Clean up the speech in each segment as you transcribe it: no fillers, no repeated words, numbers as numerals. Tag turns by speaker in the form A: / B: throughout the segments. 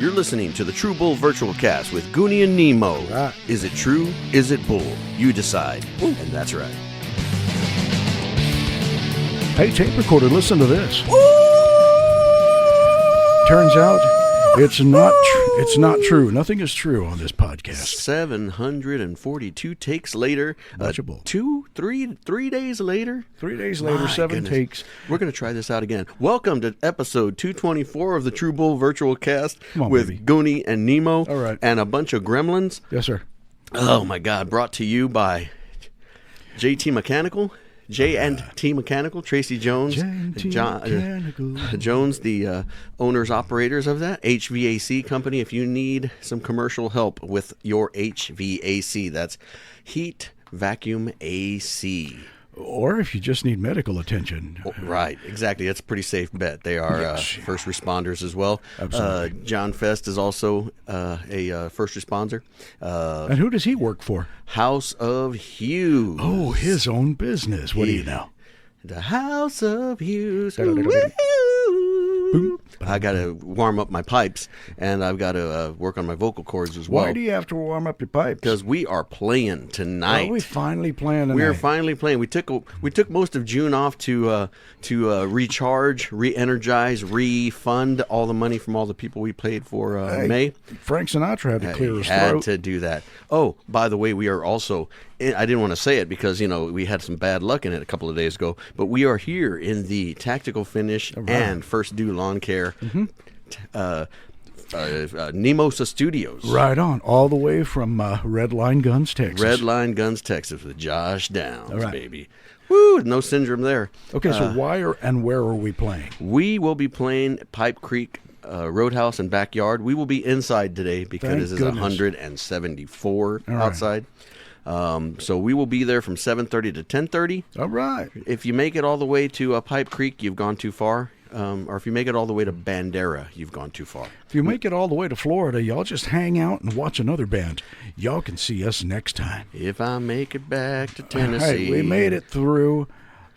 A: You're listening to the TruBul Virtual Cast with Goonie and Nemo.
B: Right.
A: Is it true? Is it bull? You decide. Ooh. And that's right.
B: Hey, tape recorder, listen to this. Turns out it's not true. Nothing is true on this podcast.
A: 742 takes later.
B: Watchable.
A: 3 days later.
B: 3 days later,
A: My
B: 7
A: goodness.
B: takes.
A: We're going to try this out again. Welcome to episode 224 of the TruBul Virtual Cast with
B: baby.
A: Goonie and Nemo.
B: All right.
A: And a bunch of gremlins.
B: Yes, sir.
A: Oh, my God. Brought to you by JT Mechanical. J&T Mechanical, Tracy Jones, Jones, the owners, operators of that HVAC company. If you need some commercial help with your HVAC, that's heat, vacuum, AC.
B: Or if you just need medical attention.
A: Right, exactly. That's a pretty safe bet. They are first responders as well.
B: Absolutely.
A: John Fest is also a first responder.
B: And who does he work for?
A: House of Hughes.
B: Oh, his own business. What do you know?
A: The House of Hughes. I got to warm up my pipes, and I've got to work on my vocal cords as well.
B: Why do you have to warm up your pipes?
A: Because we are playing tonight.
B: Are we finally playing tonight?
A: We're finally playing. We took most of June off to recharge, re-energize, refund all the money from all the people we played for May.
B: Frank Sinatra had to clear his
A: had
B: throat.
A: to do that. Oh, by the way, we are also. I didn't want to say it because we had some bad luck in it a couple of days ago. But we are here in the Tactical Finish and First Do Lawn Care. Nemosa Studios.
B: Right on, all the way from Red Line Guns, Texas.
A: Red Line Guns, Texas, with Josh Downs,
B: right.
A: baby. Woo, no syndrome there.
B: Okay, so why and where are we playing?
A: We will be playing Pipe Creek Roadhouse and Backyard. We will be inside today because
B: Thank
A: it is
B: goodness.
A: 174
B: All right.
A: outside. So we will be there from 7:30 to 10:30.
B: All right.
A: If you make it all the way to Pipe Creek, you've gone too far. Or if you make it all the way to Bandera, you've gone too far.
B: If you make it all the way to Florida, y'all just hang out and watch another band. Y'all can see us next time.
A: If I make it back to Tennessee.
B: Hey, we made it through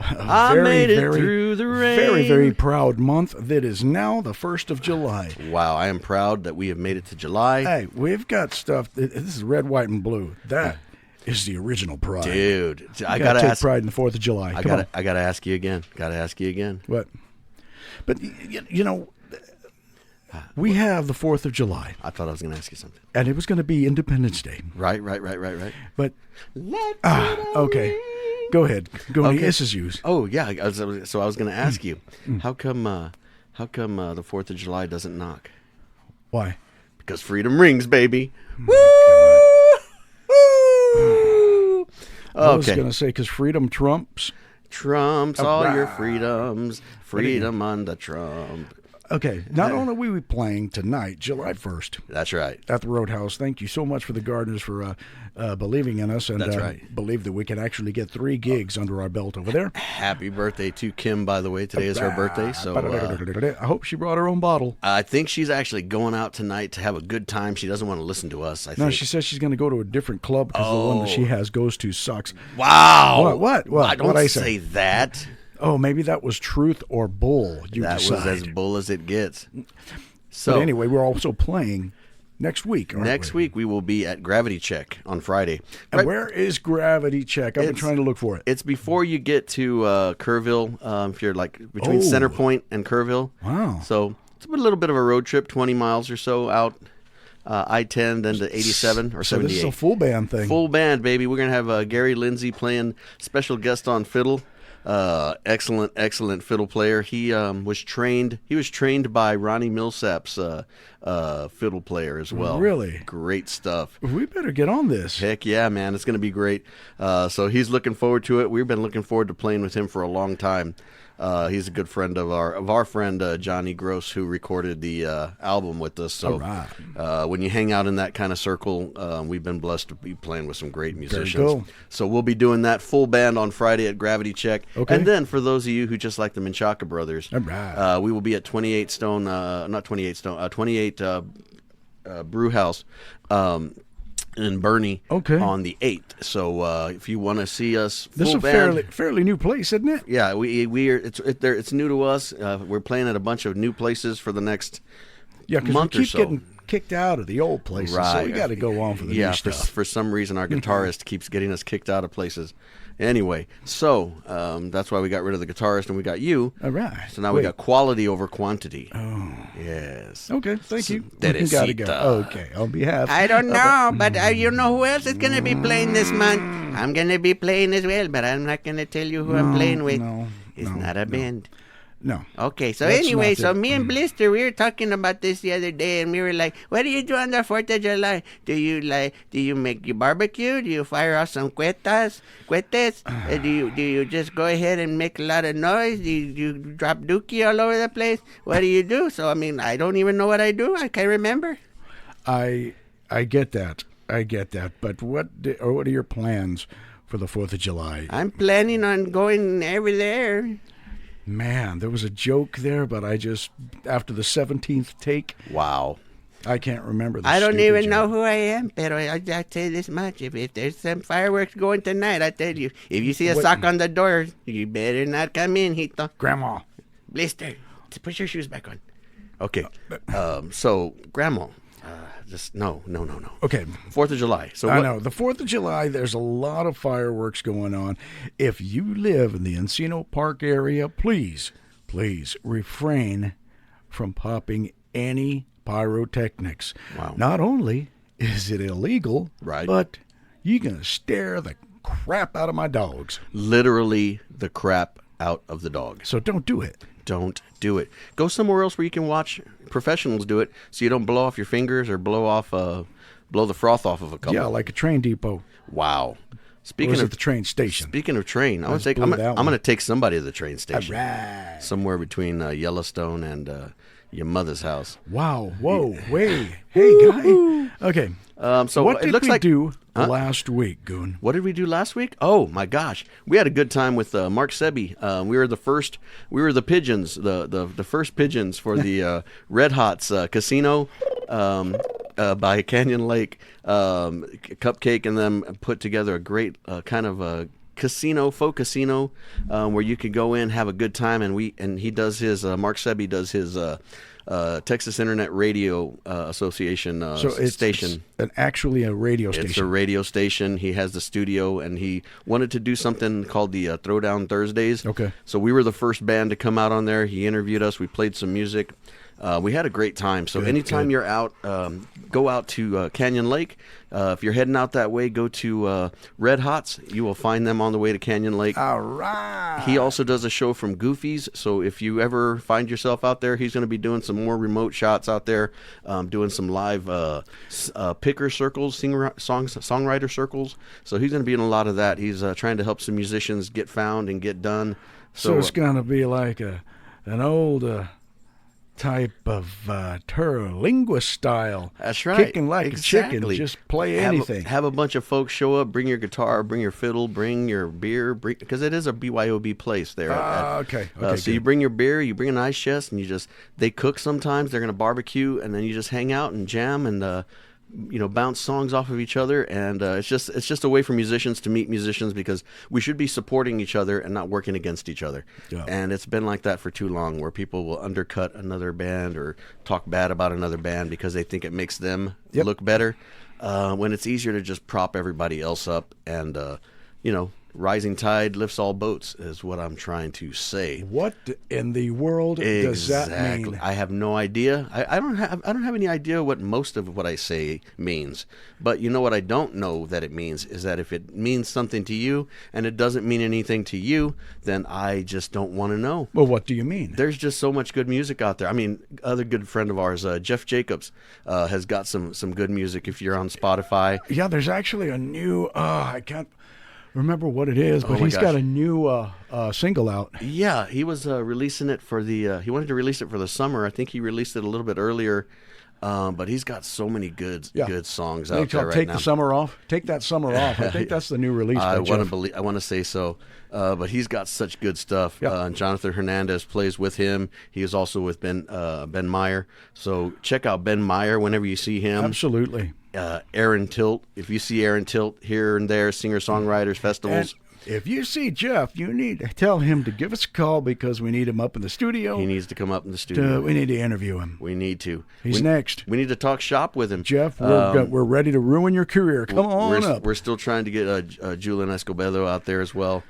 A: through the rain.
B: Very, very proud month that is now the 1st of July.
A: Wow, I am proud that we have made it to July.
B: Hey, we've got stuff. This is red, white, and blue. That is the original pride.
A: Dude, I
B: gotta
A: gotta
B: take
A: ask.
B: pride in the 4th of July.
A: I gotta ask you again.
B: What? But we have the 4th of July.
A: I thought I was gonna ask you something.
B: And it was going to be Independence Day.
A: Right.
B: But okay, go ahead. Go ahead.
A: Okay.
B: This is yours.
A: Oh yeah. So I was gonna ask you, how come the 4th of July doesn't knock?
B: Why?
A: Because freedom rings, baby. Woo!
B: I was
A: Okay.
B: going to say because freedom trumps.
A: Trumps all your
B: right.
A: freedoms. Freedom under Trump.
B: Okay, not only are we playing tonight, July 1st,
A: That's right.
B: at the Roadhouse. Thank you so much for the Gardeners for believing in us and
A: That's right.
B: believe that we can actually get 3 gigs under our belt over there.
A: Happy birthday to Kim, by the way. Today is her birthday, so
B: I hope she brought her own bottle.
A: I think she's actually going out tonight to have a good time. She doesn't want to listen to us, I
B: No,
A: think.
B: she says she's going to go to a different club because the one that she has goes to sucks.
A: Wow.
B: What?
A: I don't
B: What'd I
A: say that.
B: Oh, maybe that was truth or bull. You
A: That
B: decide.
A: was as bull as it gets.
B: But
A: So
B: anyway, we're also playing next week. aren't
A: next
B: we?
A: week we will be at Gravity Check on Friday.
B: And
A: Right-
B: where is Gravity Check? I've been
A: It's-
B: trying to look for it.
A: It's before you get to Kerrville, if you're like between
B: Oh.
A: Center Point and Kerrville.
B: Wow.
A: So it's a little bit of a road trip, 20 miles or so out I-10, then to 87 or
B: So
A: 78.
B: this is a full band thing.
A: Full band, baby. We're going to have Gary Lindsay playing special guest on fiddle. Excellent fiddle player. He was trained by Ronnie Millsap's fiddle player as well.
B: Really?
A: Great stuff.
B: We better get on this.
A: Heck yeah, man. It's going to be great. So he's looking forward to it. We've been looking forward to playing with him for a long time. He's a good friend of our friend Johnny Gross, who recorded the album with us. So
B: All right.
A: when you hang out in that kind of circle, we've been blessed to be playing with some great musicians.
B: cool.
A: So we'll be doing that full band on Friday at Gravity Check.
B: Okay.
A: And then for those of you who just like the Menchaca Brothers,
B: All right.
A: we will be at 28 Brew House. In Bernie on the 8th. So if you want to see us full
B: This is a
A: band,
B: fairly new place, isn't it?
A: yeah, it's new to us. We're playing at a bunch of new places for the next
B: Yeah, because we
A: month or
B: keep
A: so.
B: kicked out of the old places, so we got to go on for the new stuff.
A: For some reason, our guitarist keeps getting us kicked out of places. Anyway, so that's why we got rid of the guitarist and we got you.
B: All right.
A: So now we got quality over quantity.
B: Oh.
A: Yes.
B: Okay, thank you.
A: We
B: got to go. Okay, on behalf.
C: I don't know, but you know who else is going to be playing this month? I'm going to be playing as well, but I'm not going to tell you who I'm playing with. It's not a band.
B: No.
C: Okay, so
B: That's
C: anyway,
B: not
C: so
B: it.
C: me and Blister, we were talking about this the other day, and we were like, what do you do on the 4th of July? Do you make your barbecue? Do you fire off some cohetes? Do you just go ahead and make a lot of noise? Do you drop dookie all over the place? What do you do? So, I mean, I don't even know what I do. I can't remember.
B: I get that. But what are your plans for the 4th of July?
C: I'm planning on going over there.
B: Man, there was a joke there, but after the 17th take,
A: Wow.
B: I can't remember the
C: I don't
B: stupid
C: even
B: joke.
C: know who I am, but I tell you this much. If there's some fireworks going tonight, I tell you, if you see a sock on the door, you better not come in, Hito.
B: Grandma.
C: Blister, put your shoes back on.
A: Okay. So, Grandma, just no.
B: Okay.
A: 4th of July. So
B: I know. The 4th of July, there's a lot of fireworks going on. If you live in the Encino Park area, please refrain from popping any pyrotechnics.
A: Wow.
B: Not only is it illegal,
A: Right.
B: but you're going to scare the crap out of my dogs.
A: Literally the crap out of the dog.
B: So don't do it.
A: Don't do it. Go somewhere else where you can watch professionals do it, so you don't blow off your fingers or blow the froth off of a couple.
B: Yeah, like a train depot.
A: Wow.
B: Or
A: Speaking
B: is
A: of
B: it the train station?
A: Speaking of train, I'm
B: blew
A: going
B: that one.
A: to take somebody to the train station.
B: Right.
A: Somewhere between Yellowstone and your mother's house.
B: Wow. Whoa. Wait. Hey, guy. Okay.
A: So
B: what
A: it
B: did
A: looks
B: we
A: like
B: do last week, Goon?
A: What did we do last week? Oh my gosh, we had a good time with Mark Sebi. We were the pigeons, the first pigeons for the Red Hots casino by Canyon Lake. Cupcake and them put together a great kind of a faux casino where you could go in, have a good time, and he does his Mark Sebi does his Texas Internet Radio Association station.
B: It's actually a radio station.
A: It's a radio station. He has the studio, and he wanted to do something called the Throwdown Thursdays.
B: Okay.
A: So we were the first band to come out on there. He interviewed us. We played some music. We had a great time. So anytime you're out, go out to Canyon Lake. If you're heading out that way, go to Red Hots. You will find them on the way to Canyon Lake.
B: All right.
A: He also does a show from Goofy's. So if you ever find yourself out there, he's going to be doing some more remote shots out there, doing some live picker circles, songwriter circles. So he's going to be in a lot of that. He's trying to help some musicians get found and get done.
B: So it's going to be like an old type of Terralinguist style.
A: That's right.
B: Kicking like a chicken. Just play anything.
A: Have a bunch of folks show up. Bring your guitar. Bring your fiddle. Bring your beer. Because it is a BYOB place there.
B: Okay.
A: So you bring your beer. You bring an ice chest, and they cook sometimes. They're going to barbecue, and then you just hang out and jam and bounce songs off of each other, and it's just a way for musicians to meet musicians, because we should be supporting each other and not working against each other.
B: Yeah.
A: And it's been like that for too long, where people will undercut another band or talk bad about another band because they think it makes them look better, when it's easier to just prop everybody else up. And rising tide lifts all boats is what I'm trying to say.
B: What in the world does that mean?
A: I have no idea. I don't have any idea what most of what I say means. But you know what I don't know that it means is that if it means something to you and it doesn't mean anything to you, then I just don't want to know.
B: Well, what do you mean?
A: There's just so much good music out there. I mean, other good friend of ours, Jeff Jacobs, has got some good music if you're on Spotify.
B: Yeah, there's actually a new I can't remember what it is, but he's got a new single out.
A: Yeah, he was releasing it for he wanted to release it for the summer. I think he released it a little bit earlier, but he's got so many good songs out there right
B: Take
A: now.
B: the summer off. Take that summer off. I think that's the new release.
A: I want to say so, but he's got such good stuff.
B: Yeah.
A: Jonathan Hernandez plays with him. He is also with Ben Meyer. So check out Ben Meyer whenever you see him.
B: Absolutely.
A: Aaron Tilt. If you see Aaron Tilt here and there, singer-songwriters, festivals.
B: if you see Jeff, you need to tell him to give us a call because we need him up in the studio.
A: He needs to come up in the studio.
B: We need to interview him.
A: We need to.
B: He's next.
A: We need to talk shop with him.
B: Jeff, we're ready to ruin your career. Come on up.
A: We're still trying to get Julian Escobedo out there as well,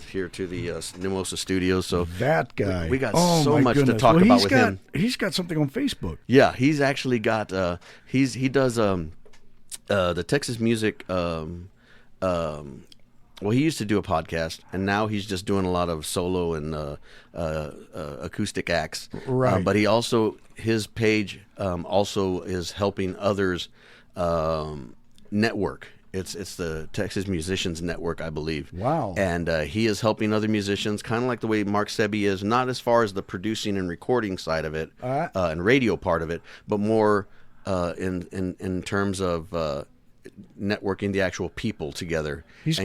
A: here to the Nemosa Studios. So
B: that guy.
A: We got
B: so
A: much to talk about with him.
B: He's got something on Facebook.
A: Yeah, he's actually got. He does the Texas music. Well, he used to do a podcast, and now he's just doing a lot of solo and acoustic acts.
B: Right.
A: But he also, his page also is helping others network. It's the Texas Musicians Network, I believe.
B: Wow.
A: And he is helping other musicians, kind of like the way Mark Sebi is, not as far as the producing and recording side of it and radio part of it, but more in terms of networking the actual people together.
B: He's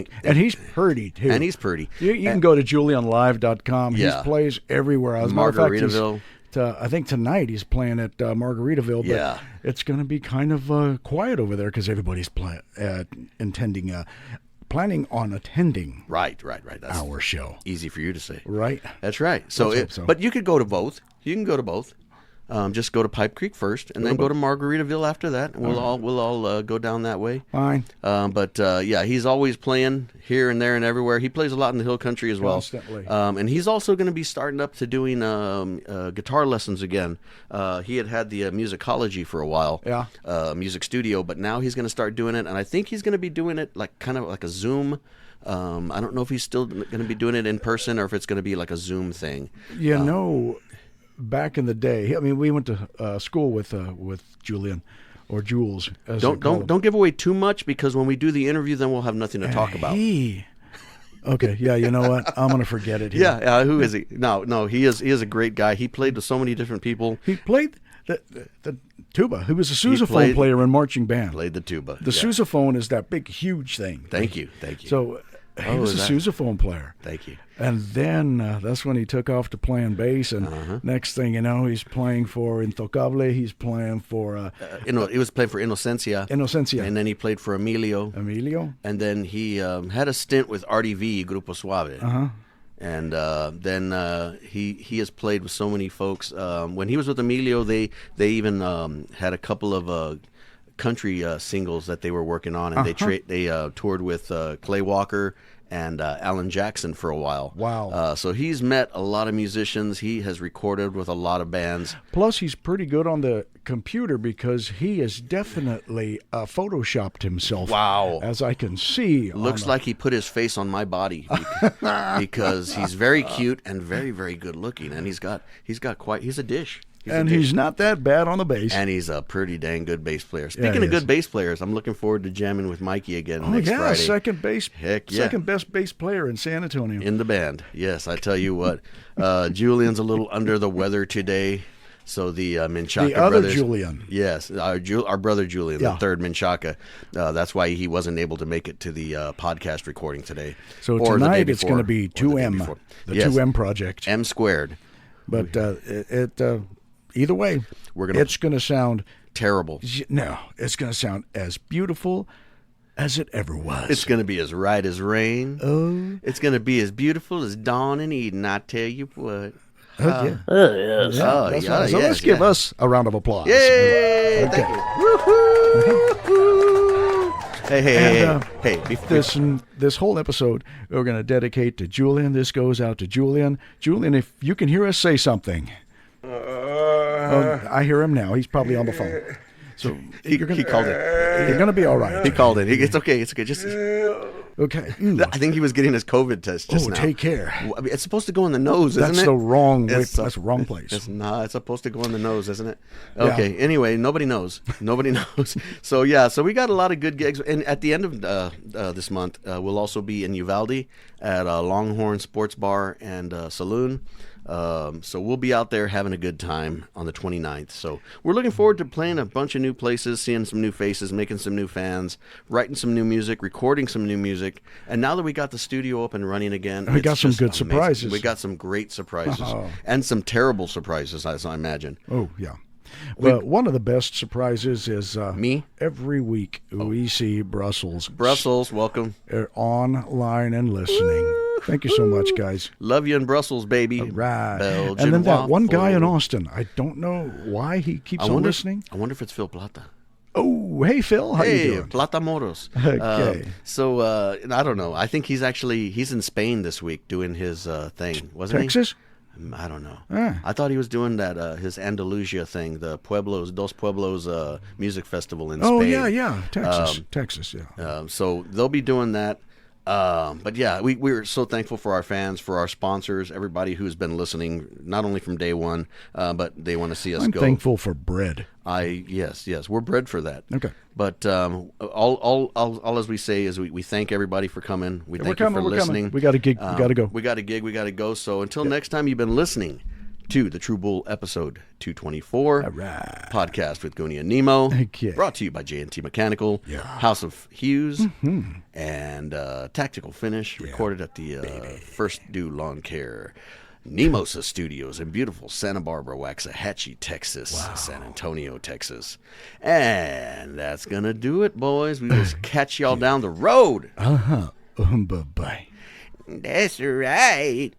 B: pretty too.
A: And he's pretty.
B: You can go to julianlive.com.
A: Yeah.
B: He plays everywhere. As a matter of fact, I think tonight he's playing at Margaritaville, but it's going to be kind of quiet over there because everybody's planning on attending.
A: Right. That's
B: our show.
A: Easy for you to say.
B: Right.
A: That's right. So, but you could go to both. You can go to both. Just go to Pipe Creek first, and then go to Margaritaville after that. And we'll all go down that way.
B: Fine.
A: But he's always playing here and there and everywhere. He plays a lot in the Hill Country as well.
B: Constantly.
A: And he's also going to be starting up to doing guitar lessons again. He had the musicology for a while, music studio, but now he's going to start doing it, and I think he's going to be doing it kind of like a Zoom. I don't know if he's still going to be doing it in person or if it's going to be like a Zoom thing.
B: Back in the day, I mean, we went to school with Julian, or Jules.
A: Don't give away too much, because when we do the interview, then we'll have nothing to talk about.
B: Okay, yeah, you know what? I'm gonna forget it.
A: Yeah, who is he? No, he is a great guy. He played with so many different people.
B: He played the tuba. He was a sousaphone player in marching band.
A: Played the tuba.
B: The sousaphone is that big, huge thing.
A: Thank you.
B: So he was a sousaphone player.
A: Thank you.
B: And then that's when he took off to playing bass. And next thing you know, he's playing for Intocable. He's playing for...
A: he was playing for Inocencia. And then he played for Emilio. And then he had a stint with RDV, Grupo Suave. And then he has played with so many folks. When he was with Emilio, they even had a couple of... country singles that they were working on, and they toured with Clay Walker and Alan Jackson for a while.
B: Wow.
A: So he's met a lot of musicians. He has recorded with a lot of bands.
B: Plus, he's pretty good on the computer because he has definitely photoshopped himself.
A: Wow.
B: As I can see.
A: Looks like he put his face on my body because he's very cute and very, very good looking, and he's a dish.
B: He's not that bad on the bass.
A: And he's a pretty dang good bass player. Speaking of good bass players, I'm looking forward to jamming with Mikey again next Friday.
B: Second best bass player in San Antonio.
A: In the band, yes. I tell you what, Julian's a little under the weather today. So the Menchaca Brothers.
B: The other Julian.
A: Yes, our brother Julian, the third Menchaca. That's why he wasn't able to make it to the podcast recording today.
B: So tonight it's going to be 2M, the 2M project.
A: M squared.
B: But either way, it's going to sound
A: terrible.
B: No, it's going to sound as beautiful as it ever was.
A: It's going to be as right as rain.
B: Oh.
A: It's going to be as beautiful as dawn and Eden, I tell you what.
B: Yeah.
C: Yes.
B: So let's give us a round of applause.
A: Yay!
B: Okay.
A: Hey.
B: This whole episode we're going to dedicate to Julian. This goes out to Julian. Julian, if you can hear us, say something. I hear him now. He's probably on the phone. So
A: he called it.
B: You're going to be all right.
A: He called it. It's okay. It's okay. Just
B: okay.
A: I think he was getting his COVID test just now.
B: Take care.
A: I mean, it's supposed to go in the nose, isn't it?
B: That's the wrong way. That's the wrong place.
A: It's supposed to go in the nose, isn't it? Okay. Yeah. Anyway, nobody knows. So we got a lot of good gigs, and at the end of this month, we'll also be in Uvalde at Longhorn Sports Bar and Saloon. So we'll be out there having a good time on the 29th. So we're looking forward to playing a bunch of new places, seeing some new faces, making some new fans, writing some new music, recording some new music. And now that we got the studio up and running again,
B: we got some good surprises.
A: We got some great surprises and some terrible surprises, as I imagine.
B: Oh, yeah. But one of the best surprises is
A: Me?
B: every week we see Brussels.
A: Brussels, welcome.
B: Are online and listening. Thank you so much, guys.
A: Love you in Brussels, baby.
B: Right.
A: Belgian
B: And then that one guy in
A: waffle.
B: Austin. I don't know why he keeps
A: I
B: on
A: wonder,
B: listening.
A: I wonder if it's Phil Plata.
B: Oh, hey, Phil. How you
A: Hey,
B: doing?
A: Plata Moros.
B: Okay.
A: So I don't know. I think he's in Spain this week doing his thing, wasn't
B: Texas?
A: he? I don't know.
B: Ah.
A: I thought he was doing that his Andalusia thing, the Dos Pueblos music festival in Spain.
B: Oh, yeah. Texas, yeah.
A: So they'll be doing that. But yeah, we're so thankful for our fans, for our sponsors, everybody who's been listening, not only from day one, but they want to see us
B: I'm
A: go.
B: thankful for bread.
A: Yes, we're bred for that.
B: Okay.
A: But all as we say is we thank everybody for coming. We thank you for listening.
B: We got a gig. We got to go.
A: We got a gig. We got to go. So until next time, you've been listening to the TruBul episode 224
B: All right.
A: podcast with Goonie and Nemo.
B: Okay.
A: Brought to you by J&T Mechanical, House of Hughes, and Tactical Finish. Recorded at the First Do Lawn Care Nemosa Studios in beautiful Santa Barbara, Waxahachie, Texas, San Antonio, Texas. And that's going to do it, boys. We will catch y'all down the road.
B: Bye-bye.
C: That's right.